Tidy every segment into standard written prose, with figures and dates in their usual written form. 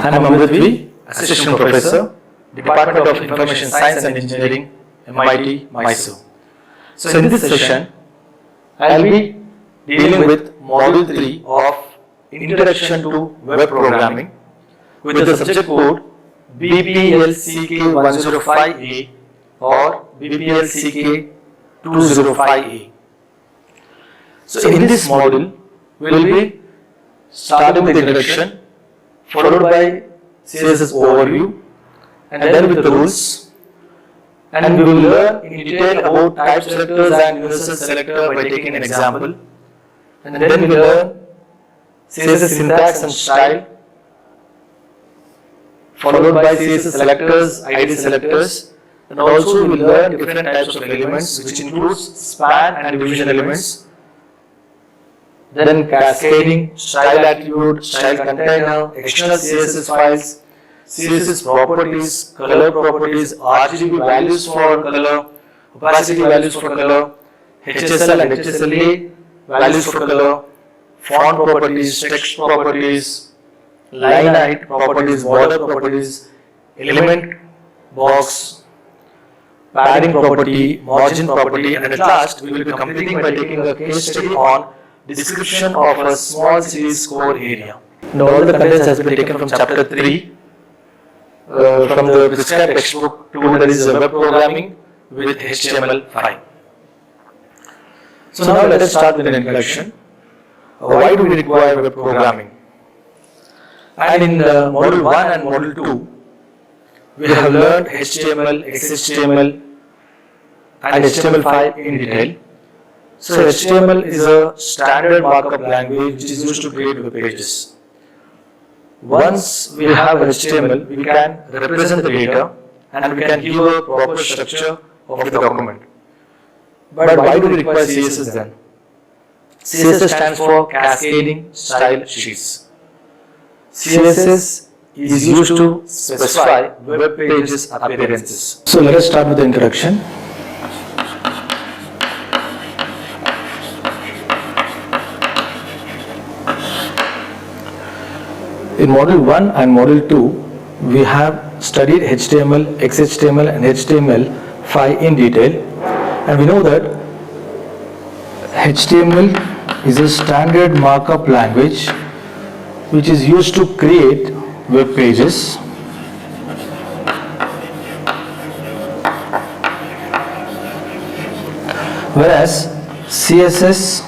I am Amritvi, Assistant Professor, Department of Information Science and Engineering, MIT, Mysore. So in this session, I will be dealing with Module 3 of Introduction to Web Programming with the subject code BPLCK105A or BPLCK205A. So in this module, we will be starting with the introduction, followed by CSS overview, and then with the rules, and we will learn in detail about type selectors and universal selector by taking an example, and then we will learn CSS syntax and style, followed by CSS selectors, ID selectors, and also we will learn different types of elements which includes span and division elements, then cascading, style attribute, style container, external CSS files, CSS properties, color properties, RGB values for color, opacity values for color, HSL and HSLA values for color, font properties, text properties, line height properties, border properties, element box, padding property, margin property, and at last we will be completing by taking a case study on description of a small series core area. Now all the contents has been taken from chapter 3 from the prescribed textbook 2, that is web programming with HTML5. So now let us start with an introduction. Why do we require web programming? And in module 1 and module 2, we have learned HTML, XHTML and HTML5 in detail. So HTML is a standard markup language which is used to create web pages. Once we have HTML, we can represent the data and we can give a proper structure of the document. But why do we require CSS then? CSS stands for Cascading Style Sheets. CSS is used to specify web pages appearances. So let us start with the introduction. In module 1 and module 2, we have studied HTML, XHTML and HTML5 in detail, and we know that HTML is a standard markup language which is used to create web pages. Whereas CSS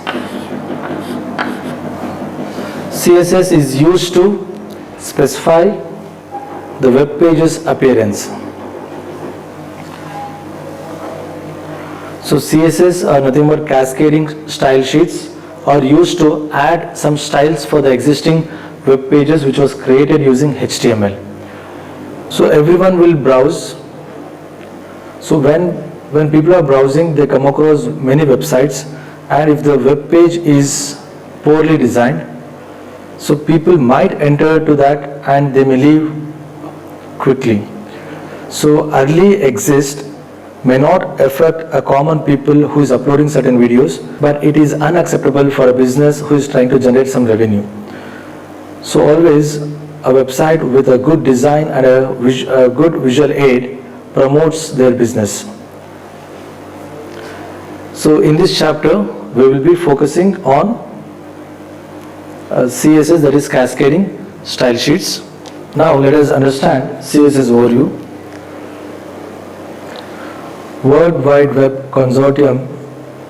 is used to specify the web page's appearance. So CSS are nothing but cascading style sheets, are used to add some styles for the existing web pages which was created using HTML. So everyone will browse. So when people are browsing, they come across many websites, and if the web page is poorly designed, so people might enter to that and they may leave quickly. So early exist may not affect a common people who is uploading certain videos, but it is unacceptable for a business who is trying to generate some revenue. So always a website with a good design and a good visual aid promotes their business. So in this chapter we will be focusing on CSS, that is cascading style sheets. Now let us understand CSS overview. World Wide Web Consortium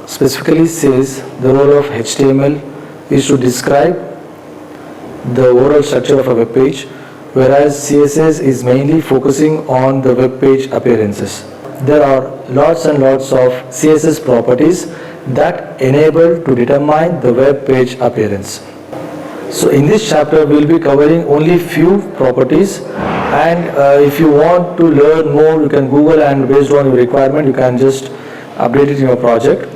specifically says the role of HTML is to describe the overall structure of a web page, whereas CSS is mainly focusing on the web page appearances. There are lots and lots of CSS properties that enable to determine the web page appearance. So in this chapter we will be covering only few properties, and if you want to learn more, you can Google, and based on your requirement you can just update it in your project.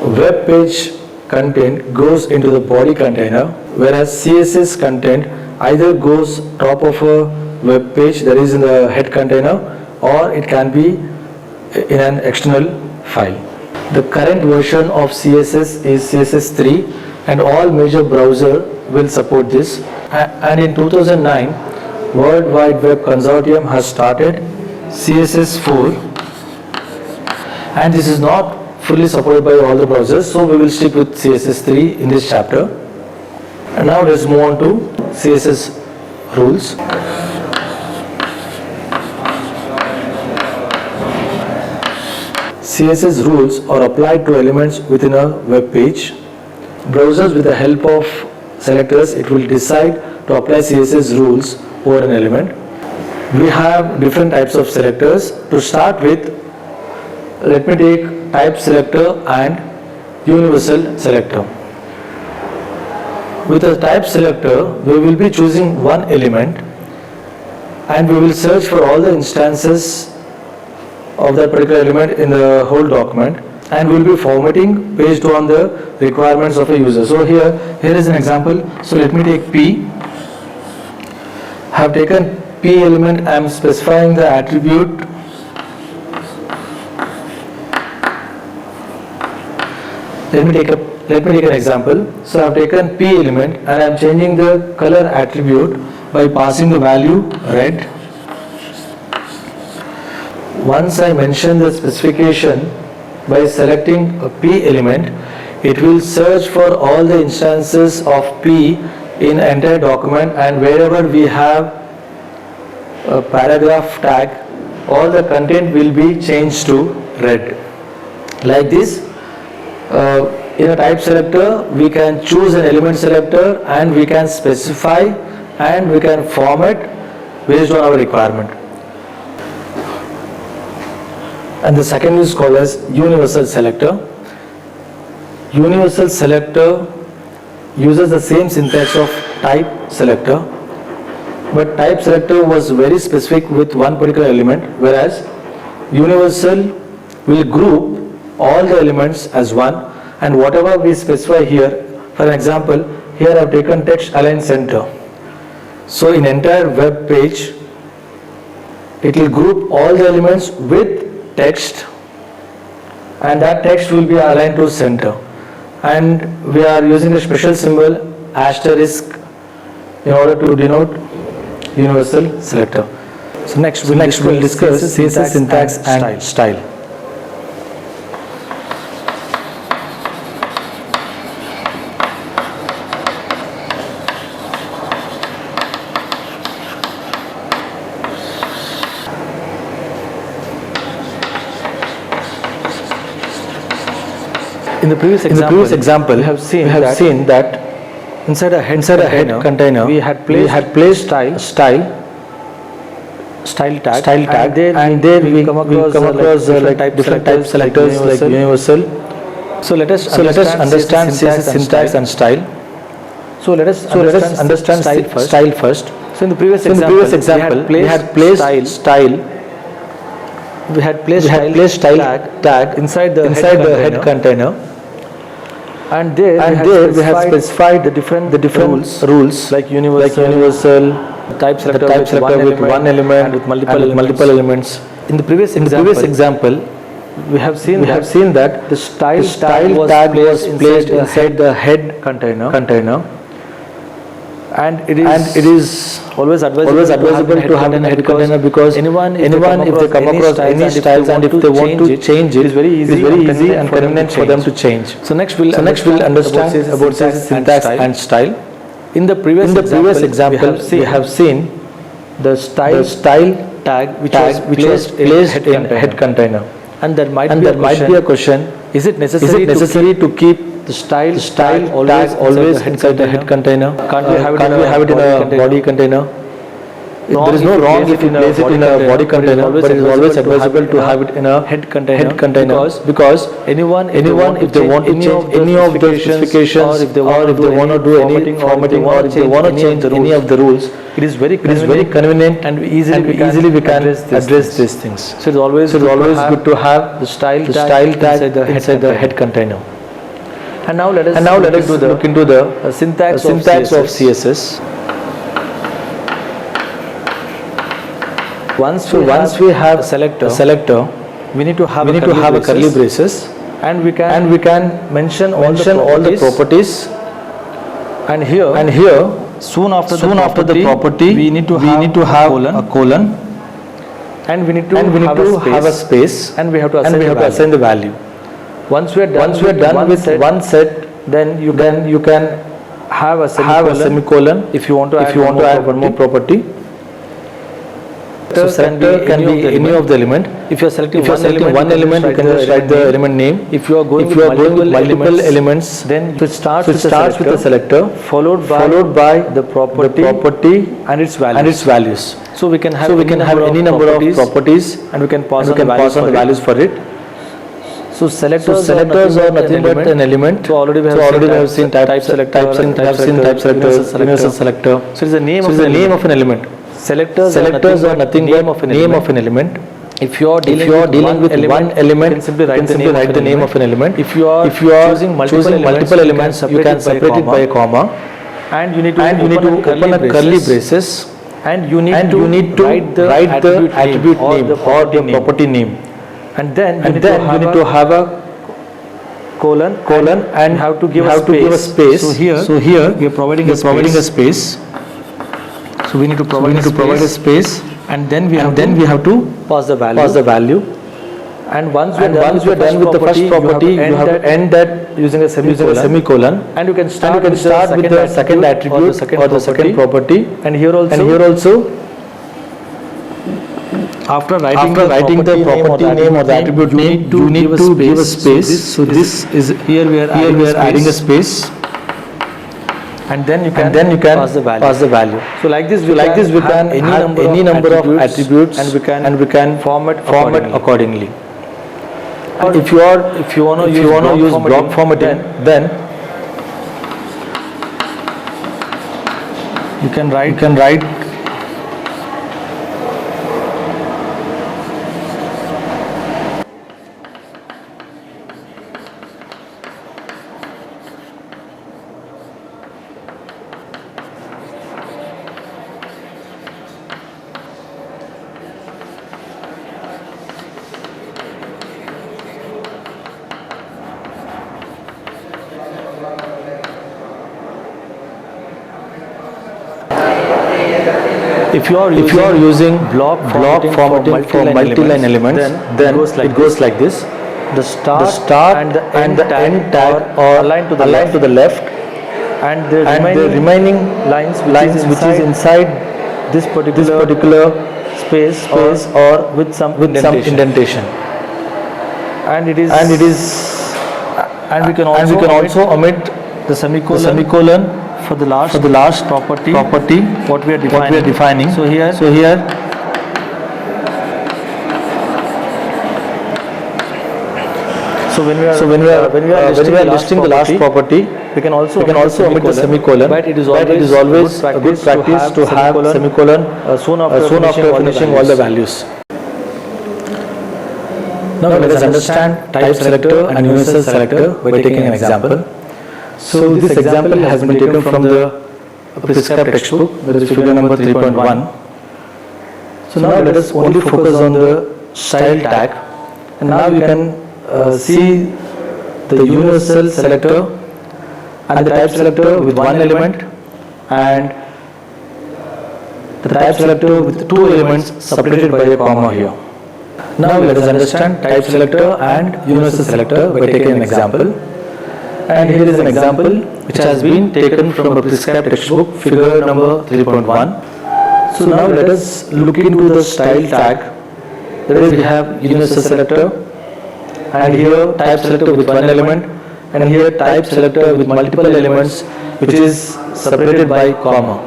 Web page content goes into the body container, whereas CSS content either goes top of a web page, that is in the head container, or it can be in an external file. The current version of CSS is CSS 3, and all major browsers will support this. And in 2009, World Wide Web Consortium has started CSS4, and this is not fully supported by all the browsers, so we will stick with CSS3 in this chapter. And now let's move on to CSS rules. CSS rules are applied to elements within a web page. Browsers, with the help of selectors, it will decide to apply CSS rules over an element. We have different types of selectors. To start with, let me take type selector and universal selector. With a type selector, we will be choosing one element and we will search for all the instances of that particular element in the whole document, and we will be formatting based on the requirements of a user. So here is an example. So let me take P. I have taken P element. I am specifying the attribute. Let me take an example. So I have taken P element and I am changing the color attribute by passing the value red. Once I mention the specification by selecting a P element, it will search for all the instances of P in entire document, and wherever we have a paragraph tag, all the content will be changed to red. Like this, in a type selector, we can choose an element selector and we can specify and we can format based on our requirement. And the second is called as universal selector. Universal selector uses the same syntax of type selector, but type selector was very specific with one particular element, whereas universal will group all the elements as one, and whatever we specify here, for example, here I have taken text align center. So in entire web page, it will group all the elements with text, and that text will be aligned to center, and we are using a special symbol asterisk in order to denote universal selector. So next we'll discuss CSS syntax and style. In the previous example, we have seen that inside a head container, we had placed style tag, and there we come across different type selectors like universal. So let us understand CSS syntax and style. So let us understand style first. So in the previous example, we had placed style. We had placed style tag inside the head container. And there we have specified the different rules like universal, type selector with one element and with multiple elements. In the previous example, we have seen that the style tag was placed inside the head container. And it is always advisable to have a head container, because anyone if they come across any styles and if they want to change it is very easy and convenient for them to change. So next we'll understand about syntax and style. In the previous example, we have seen the style tag which was placed in head container. And there might be a question: is it necessary to keep the style tag always inside the head container? Can't we have it in a body container? There is no wrong if you place it in a body container, but it is always advisable to have it in a head container because anyone if they want to change any of the specifications, or if they want to do any formatting, or if they want to change any of the rules, it is very convenient and easily we can address these things. So it is always good to have the style tag inside the head container. And now let us look into the syntax of CSS. Once we have a selector, we need to have a curly braces, and we can mention all the properties. And here Soon after the property, we need to have a colon, and we need to have a space, and we have to assign the value. Once we are done with one set, then you can have a semicolon if you want to add one more property. So selector can be any of the element. If you are selecting one element, you can just write the element name. If you are going with multiple elements, then it starts with the selector, followed by the property and its values. So we can have any number of properties, and we can pass on the values for it. So selectors are nothing but an element. So already we have seen type selector, universal selector. So it is the name of an element. Selectors are nothing but name of an element. If you are dealing with one element, you can simply write the name of an element. If you are choosing multiple elements, you can separate it by a comma. And you need to open a curly braces. And you need to write the attribute name or the property name. And then you need to have a colon and have to give a space. So here we are providing a space. So we need to provide a space, and then we have to pass the value. And once we are done with the first property, you have to end that using a semicolon. And you can start with the second attribute or the second property. And here also. After writing the property name or the attribute name, you need to give a space. So this is here we are adding a space, and then you can pass the value. So like this we can have any number of attributes, and we can format accordingly. And if you want to use block formatting, then you can write If you are using block formatting for multi-line elements, then it goes like this. The start and the end tag are aligned to the left, and the remaining lines which is inside this particular space or with some indentation. And we can also omit the semicolon for the last property what we are defining. So here when we are listing the last property, we can also omit the semicolon, but it is always a good practice to have semicolon soon after finishing all the values. Now let us understand type selector and universal selector by taking an example. So this example has been taken from the prescribed textbook, that is figure number 3.1. So now let us only focus on the style tag, and now you can see the universal selector and the type selector with one element, and the type selector with two elements separated by a comma here. Now let us understand type selector and universal selector by taking an example. And here is an example which has been taken from a prescribed textbook, figure number 3.1. So now let us look into the style tag. That is, we have universal selector, and here type selector with one element, and here type selector with multiple elements which is separated by comma.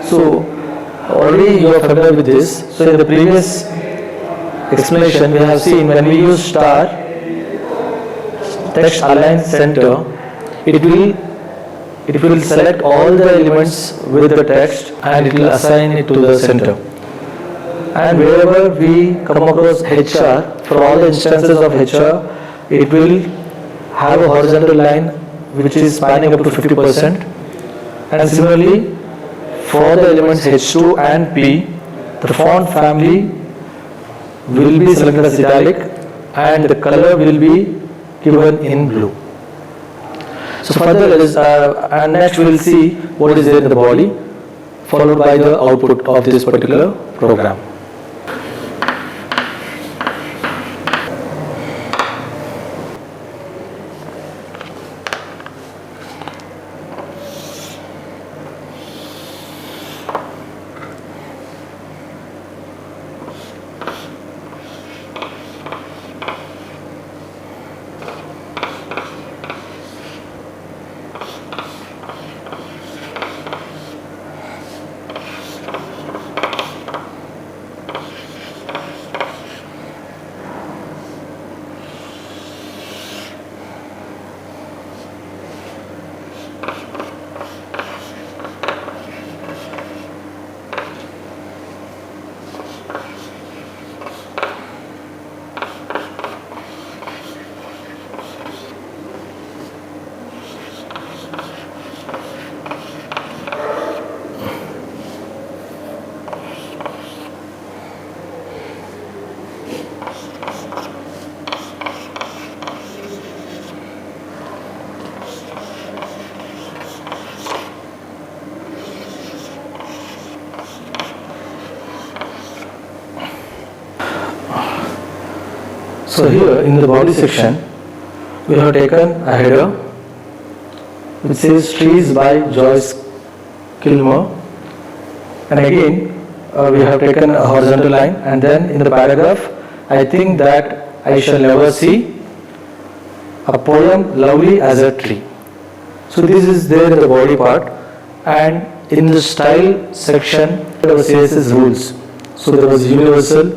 So already you are familiar with this. So in the previous explanation we have seen, when we use star, text align center, it will select all the elements with the text and it will assign it to the center. And wherever we come across HR, for all the instances of HR, it will have a horizontal line which is spanning up to 50%. And similarly, for the elements H2 and P, the font family will be selected as italic and the color will be given in blue. So further let us, and next we will see what is there in the body, followed by the output of this particular program. So here in the body section, we have taken a header which says Trees by Joyce Kilmer, and again we have taken a horizontal line, and then in the paragraph, I think that I shall never see a poem lovely as a tree. So this is there in the body part, and in the style section there was CSS rules. So there was universal,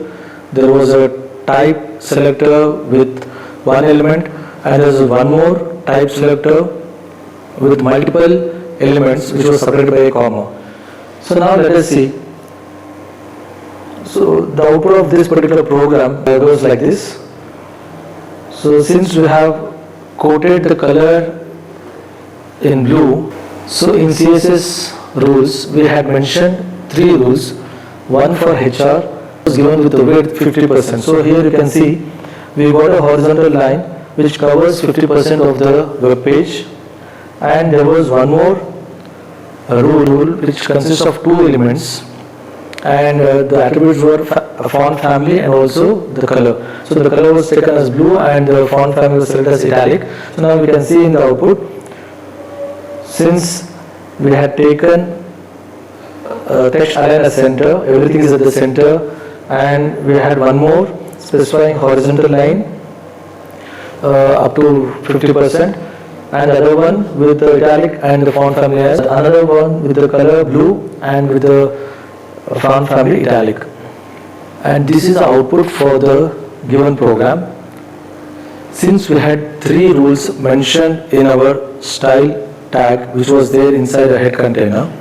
there was a type selector with one element, and there was one more type selector with multiple elements which was separated by a comma. So now let us see. So the output of this particular program goes like this. So since we have quoted the color in blue, so in CSS rules we had mentioned 3 rules. One for HR was given with the width 50%. So here you can see we got a horizontal line which covers 50% of the web page, and there was one more rule which consists of 2 elements, and the attributes were a font family and also the color. So the color was taken as blue and the font family was selected as italic. So now we can see in the output, since we had taken text align as center, everything is at the center, and we had one more specifying horizontal line up to 50%, and the other one with the italic and the font family as, another one with the color blue and with the font family italic. And this is the output for the given program. Since we had 3 rules mentioned in our style tag which was there inside the head container,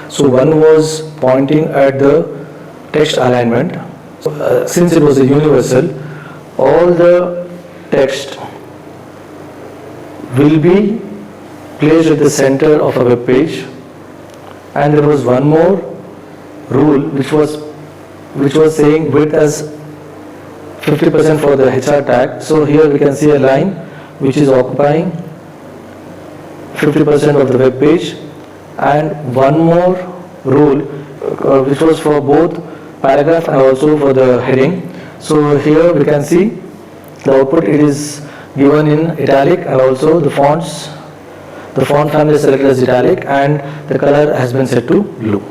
so one was pointing at the text alignment. Since it was a universal, all the text will be placed at the center of a web page, and there was one more rule which was saying width as 50% for the HR tag. So here we can see a line which is occupying 50% of the web page, and one more rule which was for both paragraph and also for the heading. So here we can see the output, it is given in italic, and also the font family is selected as italic, and the color has been set to blue.